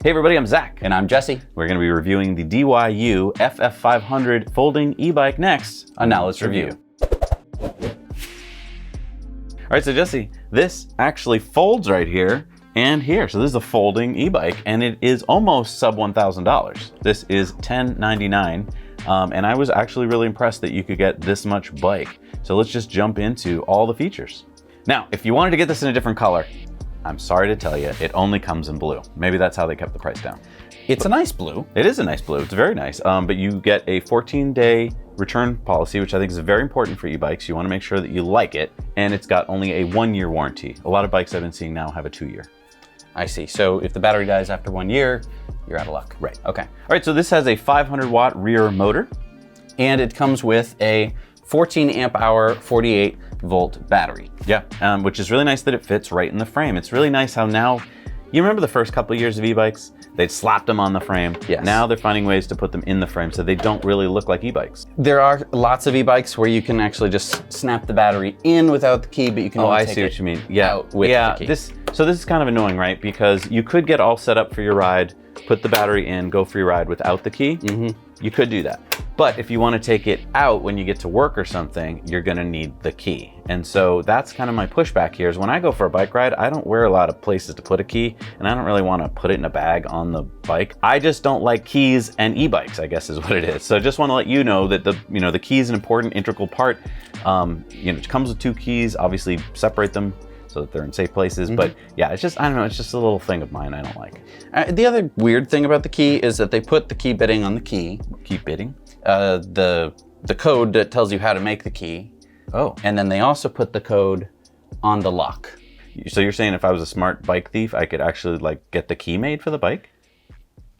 Hey everybody, I'm Zach. And I'm Jesse. We're going to be reviewing the DYU FF500 Folding E-Bike next. Now let's review. All right, so Jesse, this actually folds right here and here. So this is a folding e-bike and it is almost sub $1,000. This is $10.99. And I was actually really impressed that you could get this much bike. So let's just jump into all the features. Now, if you wanted to get this in a different color, I'm sorry to tell you, it only comes in blue. Maybe that's how they kept the price down. It's a nice blue. It is a nice blue. It's very nice. But you get a 14-day return policy, which I think is very important for e-bikes. You want to make sure that you like it. And it's got only a 1-year warranty. A lot of bikes I've been seeing now have a 2-year. I see. So if the battery dies after 1 year, you're out of luck. Right. Okay. All right, so this has a 500-watt rear motor. And it comes with a 14 amp hour, 48 volt battery. Yeah, which is really nice that it fits right in the frame. It's really nice how now, you remember the first couple of years of e-bikes? They'd slapped them on the frame. Yes. Now they're finding ways to put them in the frame so they don't really look like e-bikes. There are lots of e-bikes where you can actually just snap the battery in without the key, but you can I see what you mean. Yeah, out with the key. So this is kind of annoying, right? Because you could get all set up for your ride, put the battery in, go for your ride without the key. Mm-hmm. You could do that. But if you want to take it out when you get to work or something, you're going to need the key. And so that's kind of my pushback here is when I go for a bike ride, I don't wear a lot of places to put a key, and I don't really want to put it in a bag on the bike. I just don't like keys and e-bikes, I guess is what it is. So I just want to let you know that the key is an important integral part. It comes with 2 keys, obviously separate them so that they're in safe places. Mm-hmm. But yeah, it's just, I don't know, it's just a little thing of mine I don't like. The other weird thing about the key is that they put the key bitting on the key. Key bitting? The code that tells you how to make the key. Oh. And then they also put the code on the lock. So you're saying if I was a smart bike thief, I could actually get the key made for the bike?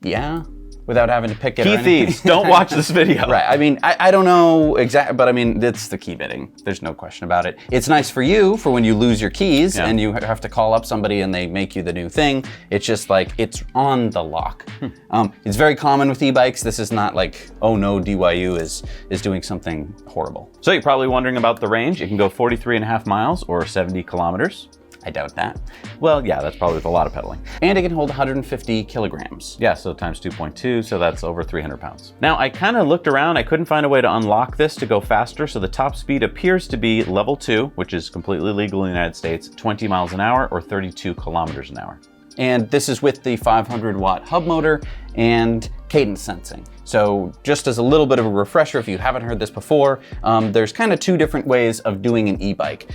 Yeah. Without having to pick it. Key thieves, don't watch this video. Right. I mean, I don't know exactly, but I mean, it's the key bitting. There's no question about it. It's nice for you for when you lose your keys and you have to call up somebody and they make you the new thing. It's just like, it's on the lock. It's very common with e-bikes. This is not like, oh no, DYU is doing something horrible. So you're probably wondering about the range. It can go 43.5 miles or 70 kilometers. I doubt that. Well, yeah, that's probably with a lot of pedaling. And it can hold 150 kilograms. Yeah, so times 2.2, so that's over 300 pounds. Now, I kind of looked around. I couldn't find a way to unlock this to go faster, so the top speed appears to be level 2, which is completely legal in the United States, 20 miles an hour or 32 kilometers an hour. And this is with the 500-watt hub motor and cadence sensing. So just as a little bit of a refresher, if you haven't heard this before, there's kind of 2 different ways of doing an e-bike.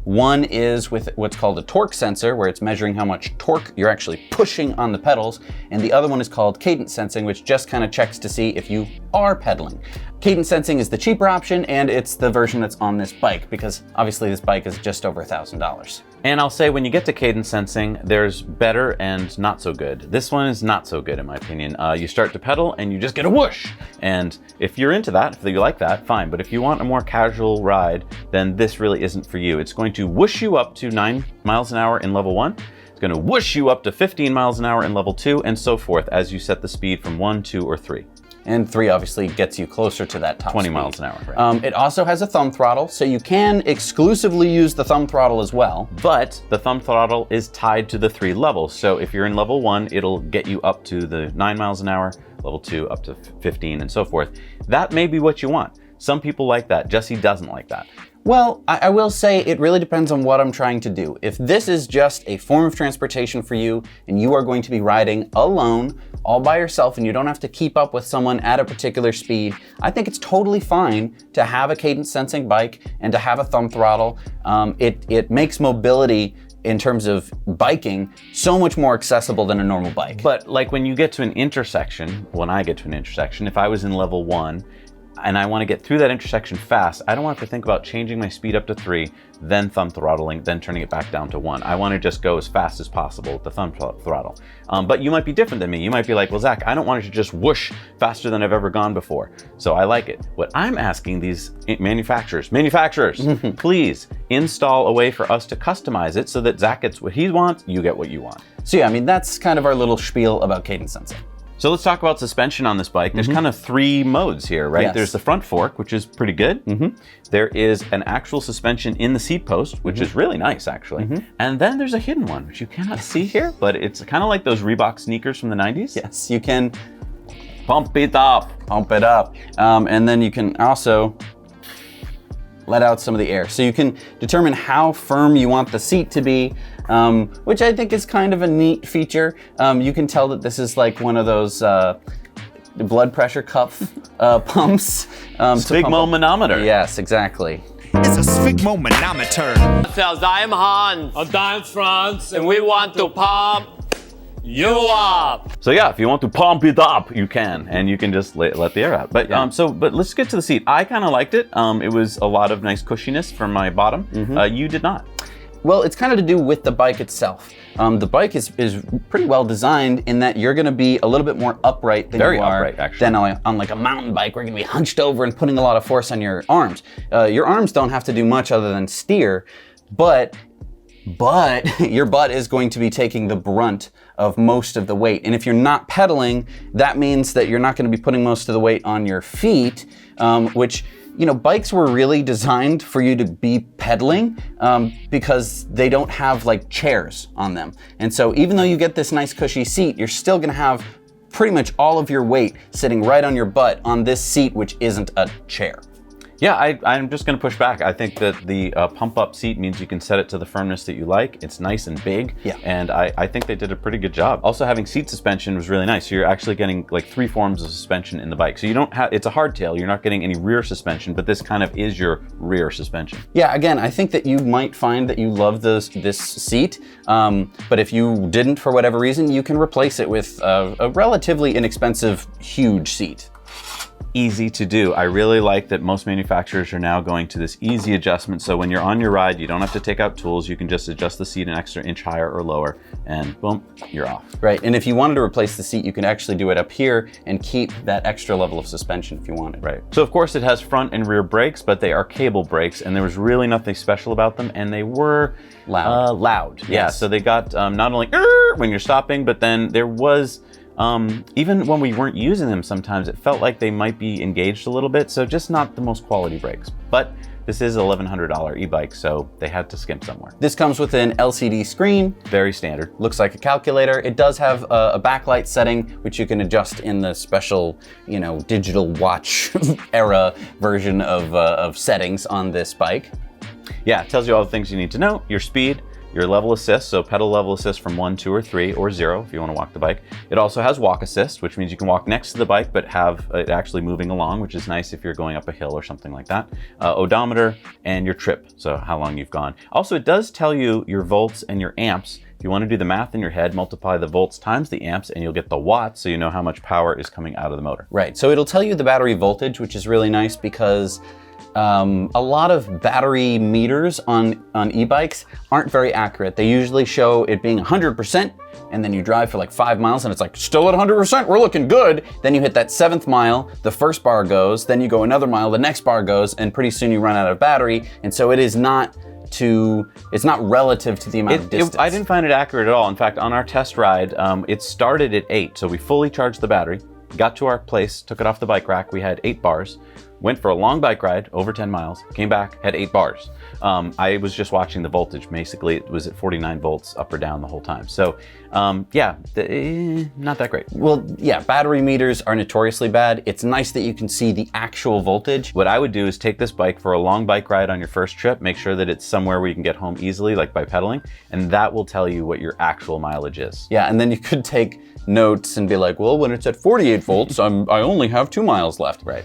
One is with what's called a torque sensor, where it's measuring how much torque you're actually pushing on the pedals. And the other one is called cadence sensing, which just kind of checks to see if you are pedaling. Cadence sensing is the cheaper option, and it's the version that's on this bike, because obviously this bike is just over $1,000. And I'll say when you get to cadence sensing, there's better and not so good. This one is not so good in my opinion. You start to pedal and you just get a whoosh. And if you're into that, if you like that, fine. But if you want a more casual ride, then this really isn't for you. It's going to whoosh you up to 9 miles an hour in level 1. It's going to whoosh you up to 15 miles an hour in level 2 and so forth as you set the speed from 1, 2, or 3. And 3 obviously gets you closer to that top 20 speed. miles an hour. Right. It also has a thumb throttle, so you can exclusively use the thumb throttle as well. But the thumb throttle is tied to the 3 levels. So if you're in level 1, it'll get you up to the 9 miles an hour, level 2 up to 15 and so forth. That may be what you want. Some people like that. Jesse doesn't like that. Well, I will say it really depends on what I'm trying to do. If this is just a form of transportation for you and you are going to be riding alone, all by yourself, and you don't have to keep up with someone at a particular speed, I think it's totally fine to have a cadence sensing bike and to have a thumb throttle. It makes mobility in terms of biking so much more accessible than a normal bike. But like when you get to an intersection, when I get to an intersection, if I was in level 1, and I want to get through that intersection fast, I don't want to think about changing my speed up to 3, then thumb throttling, then turning it back down to 1. I want to just go as fast as possible with the thumb throttle. But you might be different than me. You might be like, well, Zach, I don't want it to just whoosh faster than I've ever gone before. So I like it. What I'm asking these manufacturers, please install a way for us to customize it so that Zach gets what he wants, you get what you want. So yeah, I mean, that's kind of our little spiel about cadence sensing. So let's talk about suspension on this bike. There's kind of 3 modes here, right? Yes. There's the front fork, which is pretty good. There is an actual suspension in the seat post, which is really nice, actually. And then there's a hidden one, which you cannot see here, but it's kind of like those Reebok sneakers from the 90s. Yes, you can Pump it up. pump it up. And then you can also let out some of the air. So you can determine how firm you want the seat to be, which I think is kind of a neat feature. You can tell that this is like one of those blood pressure cuff pumps. Sphygmomanometer. Yes, exactly. It's a sphygmomanometer. Says I'm Hans. I'm Franz. And we want to pump you up. So yeah, if you want to pump it up, you can, and you can just let the air out. But but let's get to the seat. I kind of liked it. It was a lot of nice cushiness from my bottom. You did not. Well, it's kind of to do with the bike itself. The bike is pretty well designed in that you're going to be a little bit more upright than Very you are upright, actually. than on like a mountain bike. We're going to be hunched over and putting a lot of force on your arms. Your arms don't have to do much other than steer, but your butt is going to be taking the brunt of most of the weight. And if you're not pedaling, that means that you're not going to be putting most of the weight on your feet, which, you know, bikes were really designed for you to be pedaling because they don't have like chairs on them. And so even though you get this nice cushy seat, you're still going to have pretty much all of your weight sitting right on your butt on this seat, which isn't a chair. Yeah, I'm just going to push back. I think that the pump-up seat means you can set it to the firmness that you like. It's nice and big, and I think they did a pretty good job. Also, having seat suspension was really nice. So you're actually getting like 3 forms of suspension in the bike. So you don't have, it's a hardtail. You're not getting any rear suspension, but this kind of is your rear suspension. Yeah, again, I think that you might find that you love this seat, but if you didn't for whatever reason, you can replace it with a relatively inexpensive, huge seat. Easy to do. I really like that most manufacturers are now going to this easy adjustment. So when you're on your ride, you don't have to take out tools. You can just adjust the seat an extra inch higher or lower, and boom, you're off. Right, and if you wanted to replace the seat, you can actually do it up here and keep that extra level of suspension if you wanted. Right. So of course it has front and rear brakes, but they are cable brakes, and there was really nothing special about them, and they were loud. Yeah, so they got not only when you're stopping, but then there was even when we weren't using them, sometimes it felt like they might be engaged a little bit, so just not the most quality brakes. But this is an $1,100 e-bike, so they had to skimp somewhere. This comes with an LCD screen. Very standard. Looks like a calculator. It does have a backlight setting, which you can adjust in the special, you know, digital watch era version of settings on this bike. Yeah, it tells you all the things you need to know. Your speed, your level assist, so pedal level assist from 1, 2, or 3, or 0 if you want to walk the bike. It also has walk assist, which means you can walk next to the bike but have it actually moving along, which is nice if you're going up a hill or something like that. Odometer and your trip, so how long you've gone. Also, it does tell you your volts and your amps. If you want to do the math in your head, multiply the volts times the amps and you'll get the watts, so you know how much power is coming out of the motor. Right, so it'll tell you the battery voltage, which is really nice because a lot of battery meters on e-bikes aren't very accurate. They usually show it being 100%, and then you drive for like 5 miles and it's like, still at 100%, we're looking good. Then you hit that 7th mile, the first bar goes, then you go another mile, the next bar goes, and pretty soon you run out of battery. And so it is not it's not relative to the amount of distance. I didn't find it accurate at all. In fact, on our test ride, it started at 8, so we fully charged the battery, got to our place, took it off the bike rack, we had 8 bars. Went for a long bike ride, over 10 miles, came back, had 8 bars. I was just watching the voltage. Basically, it was at 49 volts up or down the whole time. So yeah, not that great. Well, yeah, battery meters are notoriously bad. It's nice that you can see the actual voltage. What I would do is take this bike for a long bike ride on your first trip, make sure that it's somewhere where you can get home easily, like by pedaling, and that will tell you what your actual mileage is. Yeah, and then you could take notes and be like, well, when it's at 48 volts, I only have 2 miles left. Right.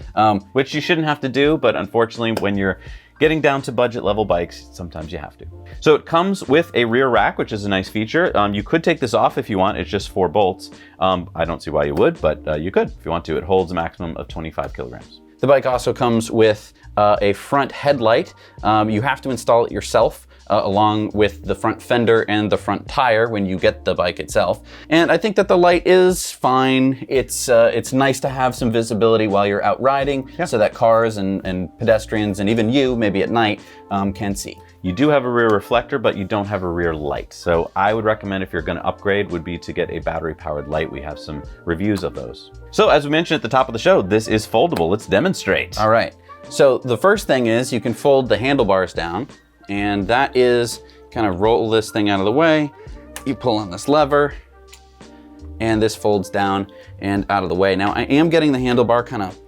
Which you shouldn't have to do, but unfortunately, when you're getting down to budget level bikes, sometimes you have to. So it comes with a rear rack, which is a nice feature. You could take this off if you want. It's just 4 bolts. I don't see why you would, but you could if you want to. It holds a maximum of 25 kilograms. The bike also comes with a front headlight. You have to install it yourself. Along with the front fender and the front tire when you get the bike itself. And I think that the light is fine. It's nice to have some visibility while you're out riding, so that cars and pedestrians and even you, maybe at night, can see. You do have a rear reflector, but you don't have a rear light. So I would recommend, if you're gonna upgrade, would be to get a battery powered light. We have some reviews of those. So as we mentioned at the top of the show, this is foldable. Let's demonstrate. All right. So the first thing is you can fold the handlebars down, and that is kind of roll this thing out of the way. You pull on this lever, and this folds down and out of the way. Now I am getting the handlebar kind of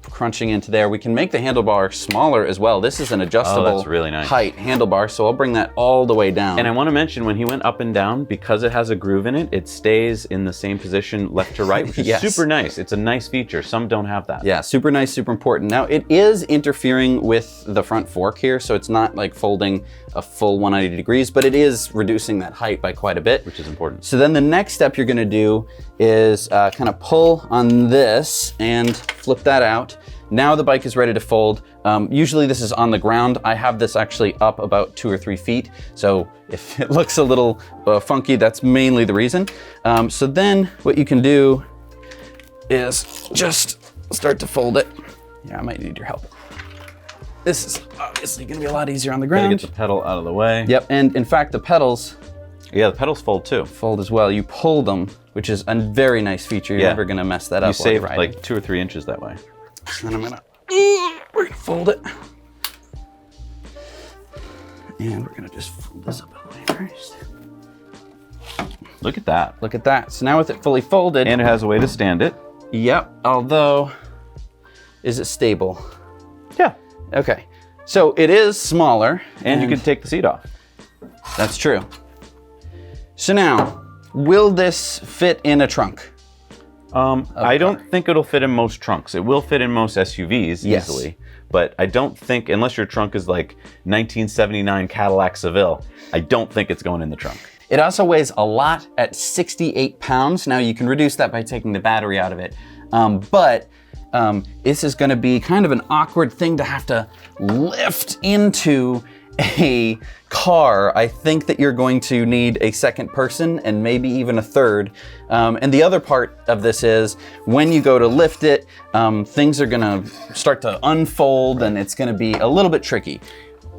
crunching into there. We can make the handlebar smaller as well. This is an adjustable that's really nice. height handlebar, so I'll bring that all the way down. And I want to mention, when he went up and down, because it has a groove in it, it stays in the same position left to right, which is Yes. super nice. It's a nice feature. Some don't have that. Yeah, super nice, super important. Now it is interfering with the front fork here, so it's not like folding a full 180 degrees, but it is reducing that height by quite a bit. Which is important. So then the next step you're gonna do is kind of pull on this and flip that out. Now the bike is ready to fold. Usually this is on the ground. I have this actually up about 2 or 3 feet. So if it looks a little funky, that's mainly the reason. So then what you can do is just start to fold it. Yeah, I might need your help. This is obviously gonna be a lot easier on the Gotta ground. get the pedal out of the way. Yep, and in fact the pedals Yeah, the pedals fold too. fold as well. You pull them, which is a very nice feature. You're Yeah. never gonna mess that up. You save while you're riding. like 2 or 3 inches that way. And we're gonna fold it. And we're gonna just fold this up a little first. Look at that. Look at that. So now with it fully folded. And it has a way to stand it. Yep, although, is it stable? Yeah. Okay, so it is smaller. And you can take the seat off. That's true. So now, will this fit in a trunk? I don't think it'll fit in most trunks. It will fit in most SUVs Yes. easily, but I don't think, unless your trunk is like 1979 Cadillac Seville, I don't think it's going in the trunk. It also weighs a lot at 68 pounds. Now you can reduce that by taking the battery out of it. But this is gonna be kind of an awkward thing to have to lift into a car. I think that you're going to need a second person and maybe even a third. And the other part of this is when you go to lift it, things are gonna start to unfold and it's gonna be a little bit tricky.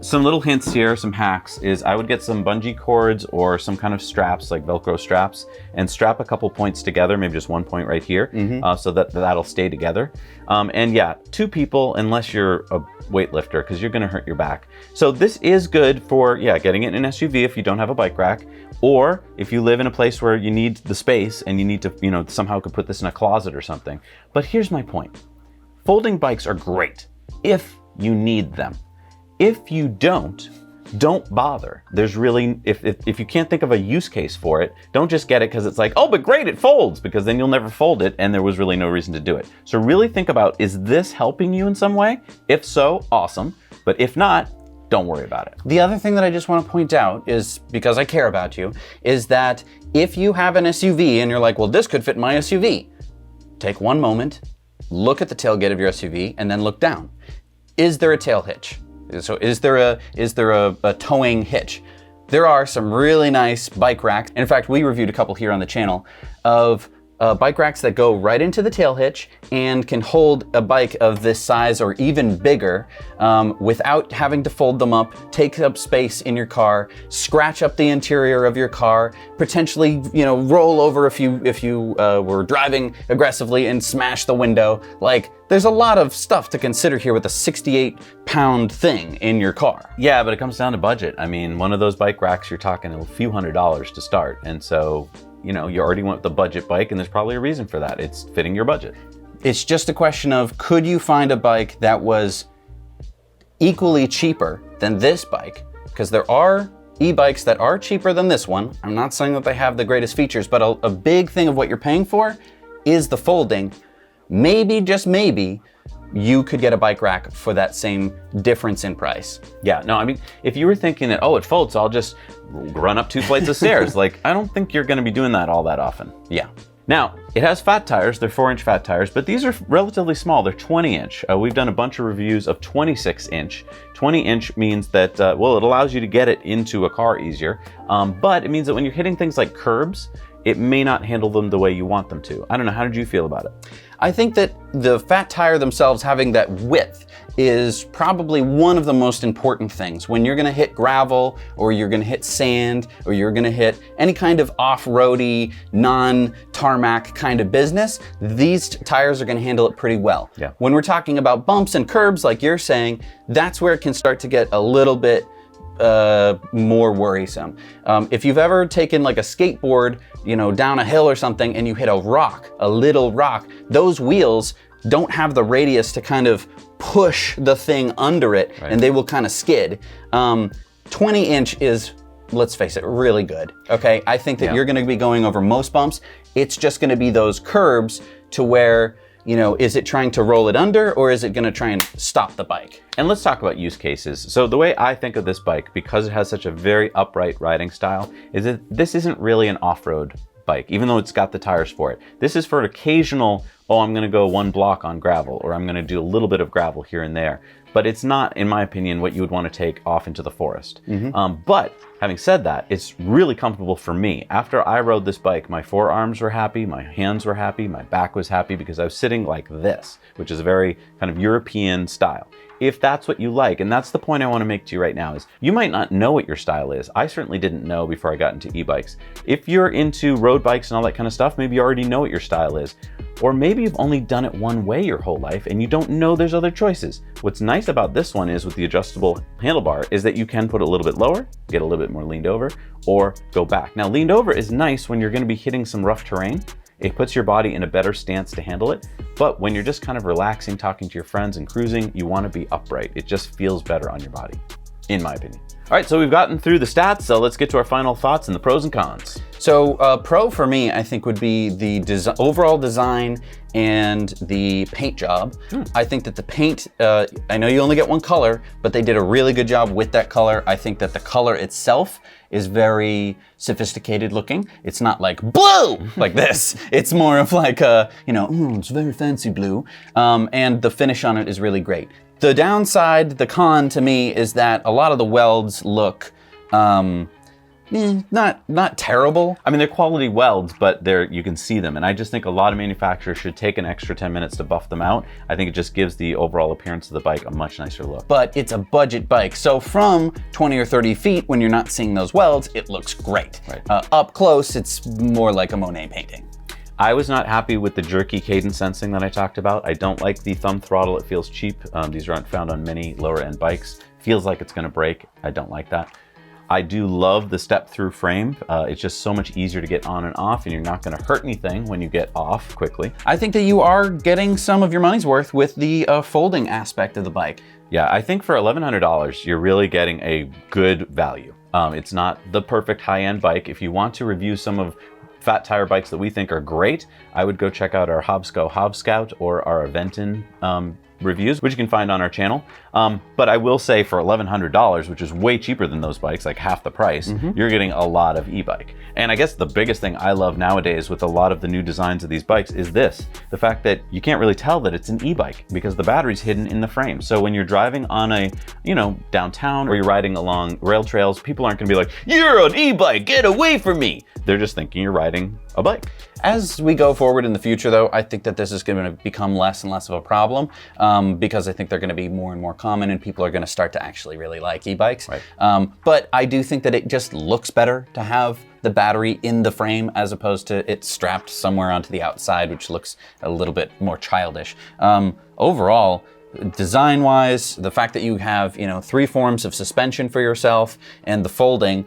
Some little hints here, some hacks, is I would get some bungee cords or some kind of straps, like Velcro straps, and strap a couple points together, maybe just one point right here, so that that'll stay together. And yeah, 2 people, unless you're a weightlifter, because you're gonna hurt your back. So this is good for, yeah, getting it in an SUV if you don't have a bike rack, or if you live in a place where you need the space and you need to, you know, somehow could put this in a closet or something. But here's my point. Folding bikes are great if you need them. If you don't bother. There's really, if you can't think of a use case for it, don't just get it because it's like, oh, but great, it folds, because then you'll never fold it and there was really no reason to do it. So really think about, is this helping you in some way? If so, awesome. But if not, don't worry about it. The other thing that I just want to point out is, because I care about you, is that if you have an SUV and you're like, well, this could fit in my SUV, take one moment, look at the tailgate of your SUV, and then look down. Is there a tail hitch? So is there a towing hitch? There are some really nice bike racks. In fact, we reviewed a couple here on the channel of bike racks that go right into the tail hitch and can hold a bike of this size or even bigger without having to fold them up, take up space in your car, scratch up the interior of your car, potentially, you know, roll over if you were driving aggressively and smash the window. Like, there's a lot of stuff to consider here with a 68-pound thing in your car. Yeah, but it comes down to budget. I mean, one of those bike racks, you're talking a few $100s to start. And so, you know, you already went with the budget bike, and there's probably a reason for that. It's fitting your budget. It's just a question of, could you find a bike that was equally cheaper than this bike? Because there are e-bikes that are cheaper than this one. I'm not saying that they have the greatest features, but a big thing of what you're paying for is the folding. Maybe, just maybe, you could get a bike rack for that same difference in price. Yeah, no, I mean, if you were thinking that, oh, it folds, so I'll just run up 2 flights of stairs, like, I don't think you're gonna be doing that all that often. Yeah. Now, it has fat tires, they're 4-inch fat tires, but these are relatively small, they're 20-inch. We've done a bunch of reviews of 26-inch. 20-inch means that, well, it allows you to get it into a car easier, but it means that when you're hitting things like curbs, it may not handle them the way you want them to. I don't know, how did you feel about it? I think that the fat tire themselves having that width is probably one of the most important things. When you're gonna hit gravel, or you're gonna hit sand, or you're gonna hit any kind of off-roady, non-tarmac kind of business, these tires are gonna handle it pretty well. Yeah. When we're talking about bumps and curbs, like you're saying, that's where it can start to get a little bit more worrisome. If you've ever taken like a skateboard, down a hill or something, and you hit a rock, a little rock, those wheels don't have the radius to kind of push the thing under it, right, and they will kind of skid. 20-inch is, let's face it, really good. Okay, I think that you're going to be going over most bumps. It's just going to be those curbs to where, is it trying to roll it under, or is it going to try and stop the bike? And let's talk about use cases. So the way I think of this bike, because it has such a very upright riding style, is that this isn't really an off-road bike, even though it's got the tires for it. This is for an occasional, I'm gonna go 1 block on gravel, or I'm gonna do a little bit of gravel here and there. But it's not, in my opinion, what you would want to take off into the forest. But having said that, it's really comfortable for me. After I rode this bike, my forearms were happy, my hands were happy, my back was happy, because I was sitting like this, which is a very kind of European style. If that's what you like, and that's the point I want to make to you right now, is you might not know what your style is. I certainly didn't know before I got into e-bikes. If you're into road bikes and all that kind of stuff, maybe you already know what your style is. Or maybe you've only done it one way your whole life and you don't know there's other choices. What's nice about this one is, with the adjustable handlebar, is that you can put it a little bit lower, get a little bit more leaned over, or go back. Now, leaned over is nice when you're going to be hitting some rough terrain. It puts your body in a better stance to handle it. But when you're just kind of relaxing, talking to your friends and cruising, you want to be upright. It just feels better on your body, in my opinion. All right, so we've gotten through the stats, so let's get to our final thoughts and the pros and cons. So pro for me, I think, would be the overall design and the paint job. I think that the paint, I know you only get one color, but they did a really good job with that color. I think that the color itself is very sophisticated looking. It's not like blue like this. It's more of like it's very fancy blue. And the finish on it is really great. The downside, the con to me, is that a lot of the welds look not terrible. I mean, they're quality welds, but you can see them. And I just think a lot of manufacturers should take an extra 10 minutes to buff them out. I think it just gives the overall appearance of the bike a much nicer look. But it's a budget bike. So from 20 or 30 feet, when you're not seeing those welds, it looks great. Right. Up close, it's more like a Monet painting. I was not happy with the jerky cadence sensing that I talked about. I don't like the thumb throttle. It feels cheap. These aren't found on many lower end bikes. Feels like it's gonna break. I don't like that. I do love the step through frame. It's just so much easier to get on and off, and you're not gonna hurt anything when you get off quickly. I think that you are getting some of your money's worth with the folding aspect of the bike. Yeah, I think for $1,100, you're really getting a good value. It's not the perfect high-end bike. If you want to review some of fat tire bikes that we think are great, I would go check out our Hob Scout or our Aventon reviews, which you can find on our channel. But I will say, for $1,100, which is way cheaper than those bikes, like half the price, you're getting a lot of e-bike. And I guess the biggest thing I love nowadays with a lot of the new designs of these bikes is this: the fact that you can't really tell that it's an e-bike because the battery's hidden in the frame. So when you're driving on a, downtown, or you're riding along rail trails, people aren't gonna be like, "You're an e-bike, get away from me." They're just thinking you're riding a bike. As we go forward in the future, though, I think that this is going to become less and less of a problem, because I think they're going to be more and more common, and people are going to start to actually really like e-bikes. Right. But I do think that it just looks better to have the battery in the frame as opposed to it strapped somewhere onto the outside, which looks a little bit more childish. Overall, design-wise, the fact that you have 3 forms of suspension for yourself and the folding,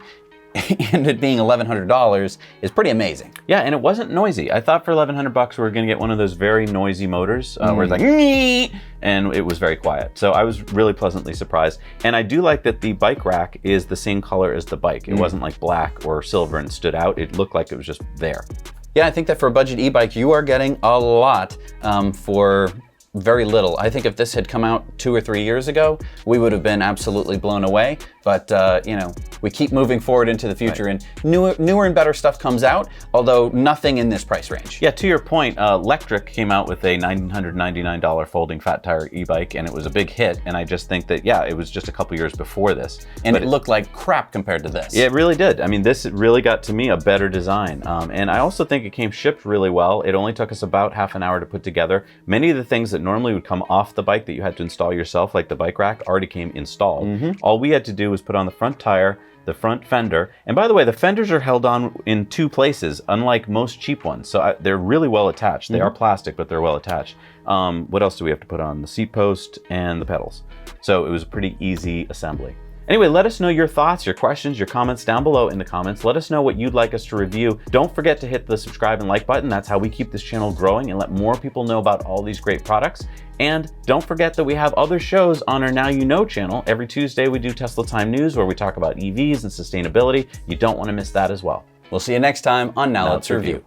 and it being $1,100 is pretty amazing. Yeah, and it wasn't noisy. I thought for $1,100 we were gonna get one of those very noisy motors where it's like, "Nee!" and it was very quiet. So I was really pleasantly surprised. And I do like that the bike rack is the same color as the bike. It wasn't like black or silver and stood out. It looked like it was just there. Yeah, I think that for a budget e-bike, you are getting a lot for very little. I think if this had come out 2 or 3 years ago, we would have been absolutely blown away. But you know, we keep moving forward into the future, and newer and better stuff comes out, although nothing in this price range. Yeah, to your point, Electric came out with a $999 folding fat tire e-bike, and it was a big hit. And I just think that, yeah, it was just a couple years before this. And it looked like crap compared to this. Yeah, it really did. I mean, this really got, to me, a better design. And I also think it came shipped really well. It only took us about half an hour to put together. Many of the things that normally would come off the bike that you had to install yourself, like the bike rack, already came installed. All we had to do was put on the front tire, the front fender, and by the way, the fenders are held on in 2 places, unlike most cheap ones. So they're really well attached. They are plastic, but they're well attached. What else do we have to put on? The seat post and the pedals. So it was a pretty easy assembly. Anyway, let us know your thoughts, your questions, your comments down below in the comments. Let us know what you'd like us to review. Don't forget to hit the subscribe and like button. That's how we keep this channel growing and let more people know about all these great products. And don't forget that we have other shows on our Now You Know channel. Every Tuesday we do Tesla Time News, where we talk about EVs and sustainability. You don't want to miss that as well. We'll see you next time on Now Let's Review.